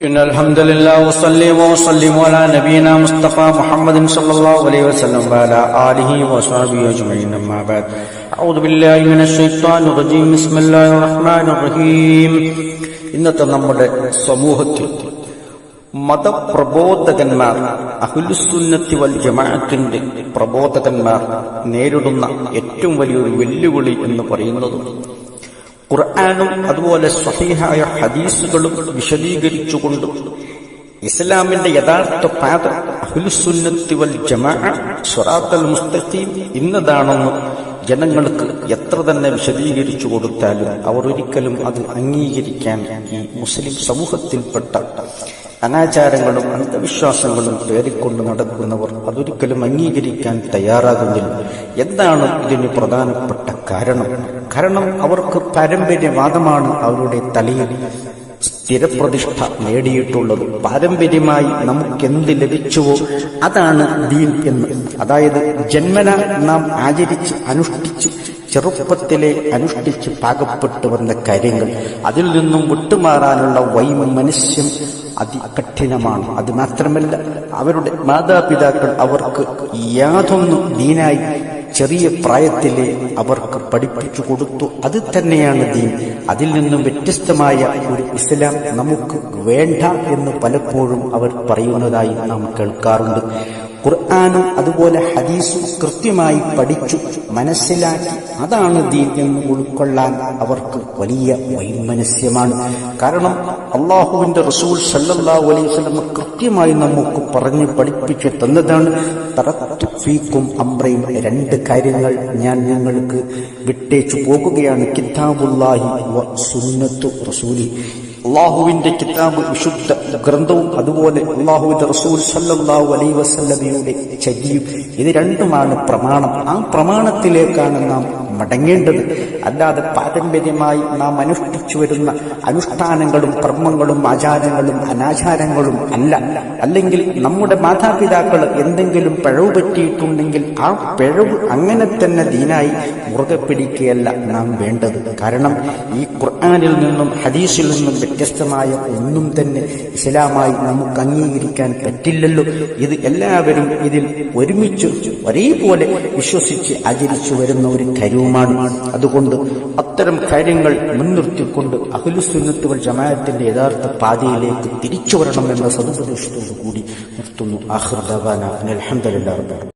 إن الحمد لله وصلي وسلم على نبينا مصطفى محمد صلى الله عليه وسلم وعلى آله وصحبه أجمعين أما بعد أعوذ بالله من الشيطان الرجيم بسم الله الرحمن الرحيم ഇന്നത്തെ നമ്മുടെ സമൂഹത്തിൽ മതപ്രബോധകന്മാർ അഹ്ലുസുന്നത്തി വൽ ജമാഅത്തിന്റെ പ്രബോധകന്മാർ നേരിടുന്ന ഏറ്റവും വലിയൊരു വെല്ലുവിളി എന്ന് പറയുന്നത് ഖുർആനും അതുപോലെ സ്വഹീഹായ ഹദീസുകളും വിശദീകരിച്ചുകൊണ്ട് ഇസ്ലാമിന്റെ യഥാർത്ഥ പാത അഹ്ലുസുന്നത്തി വൽ ജമാഅ സിറാത്തുൽ മുസ്തഖീം ഇന്നതാണെന്ന് ജനങ്ങൾക്ക് എത്ര തന്നെ വിശദീകരിച്ചു കൊടുത്താലും അവർ ഒരിക്കലും അത് അംഗീകരിക്കാൻ ഈ മുസ്ലിം സമൂഹത്തിൽപ്പെട്ട അനാചാരങ്ങളും അന്ധവിശ്വാസങ്ങളും പേറിക്കൊണ്ട് നടക്കുന്നവർ അതൊരിക്കലും അംഗീകരിക്കാൻ തയ്യാറാകുന്നില്ല. എന്താണ് ഇതിന് പ്രധാനപ്പെട്ട കാരണം അവർക്ക് പാരമ്പര്യവാദമാണ് അവരുടെ തലയിൽ സ്ഥിരപ്രതിഷ്ഠ നേടിയിട്ടുള്ളത്. പാരമ്പര്യമായി നമുക്കെന്ത് ലഭിച്ചുവോ അതാണ് ദീൻ എന്ന്. അതായത് ജന്മന നാം ആചരിച്ച് അനുഷ്ഠിച്ച് ചെറുപ്പത്തിലെ അനുഷ്ഠിച്ച് പാകപ്പെട്ടു വന്ന കാര്യങ്ങൾ, അതിൽ നിന്നും വിട്ടുമാറാനുള്ള വൈമനസ്യം അതികഠിനമാണ്. അത് മാത്രമല്ല അവരുടെ മാതാപിതാക്കൾ അവർക്ക് യാതൊന്നും ദീനായി ചെറിയ പ്രായത്തിലെ അവർക്ക് പഠിപ്പിച്ചു കൊടുത്തു. അത് തന്നെയാണ് ദീൻ. അതിൽ നിന്നും വ്യത്യസ്തമായ ഒരു ഇസ്ലാം നമുക്ക് വേണ്ട എന്ന് പലപ്പോഴും അവർ പറയുന്നതായി നാം കേൾക്കാറുണ്ട്. ഖുർആനും അതുപോലെ ഹദീസും കൃത്യമായി പഠിച്ചു മനസ്സിലാക്കി അതാണ് ദീൻ എന്ന് ഉൾക്കൊള്ളാൻ അവർക്ക് വലിയ വൈമനസ്യമാണ്. കാരണം അള്ളാഹുവിന്റെ റസൂൽ സല്ലല്ലാഹു അലൈഹി വസല്ലം കൃത്യമായി നമുക്ക് പറഞ്ഞു പഠിപ്പിച്ചു തന്നതാണ് തറക്തു ഫീക്കും അംറൈൻ, രണ്ട് കാര്യങ്ങൾ ഞാൻ നിങ്ങൾക്ക് വിട്ടേച്ചു പോകുകയാണ്. കിതാബുല്ലാഹി വ സുന്നത്തു റസൂലി, അള്ളാഹുവിന്റെ കിതാബ് വിശുദ്ധ ഗ്രന്ഥവും അതുപോലെ അള്ളാഹുവിന്റെ റസൂൽ സല്ലല്ലാഹു അലൈഹി വസല്ലമയുടെ ചര്യയും, ഇത് രണ്ടുമാണ് പ്രമാണം. ആ പ്രമാണത്തിലേക്കാണ് നാം മടങ്ങേണ്ടത്. അല്ലാതെ പാരമ്പര്യമായി നാം അനുഷ്ഠിച്ചു വരുന്ന അനുഷ്ഠാനങ്ങളും കർമ്മങ്ങളും ആചാരങ്ങളും അനാചാരങ്ങളും അല്ല. അല്ലെങ്കിൽ നമ്മുടെ മാതാപിതാക്കൾ എന്തെങ്കിലും പിഴവ് പറ്റിയിട്ടുണ്ടെങ്കിൽ ആ പിഴവ് അങ്ങനെ തന്നെ ദീനായി മുറുകെ പിടിക്കുകയല്ല നാം വേണ്ടത്. കാരണം ഈ ഖുർആനിൽ നിന്നും ഹദീസിൽ നിന്നും വ്യത്യസ്തമായ ഒന്നും തന്നെ ഇസ്ലാമായി നമുക്ക് അംഗീകരിക്കാൻ പറ്റില്ലല്ലോ. ഇത് എല്ലാവരും ഇതിൽ ഒരുമിച്ച് ഒരേപോലെ വിശ്വസിച്ച് ആചരിച്ചു വരുന്ന ഒരു കാര്യവുമാണ്. അതുകൊണ്ട് അത്തരം കാര്യങ്ങൾ മുൻനിർത്തിക്കൊണ്ട് അഹ്ലുസുന്നത്ത് വൽ ജമാഅത്തിന്റെ യഥാർത്ഥ പാതയിലേക്ക് തിരിച്ചു വരണമെന്ന സദുപദേശത്തോടു കൂടി നിർത്തുന്നു. ആഖിറു ദഅവാനാ അൽഹംദുലില്ലാഹി റബ്ബിൽ ആലമീൻ.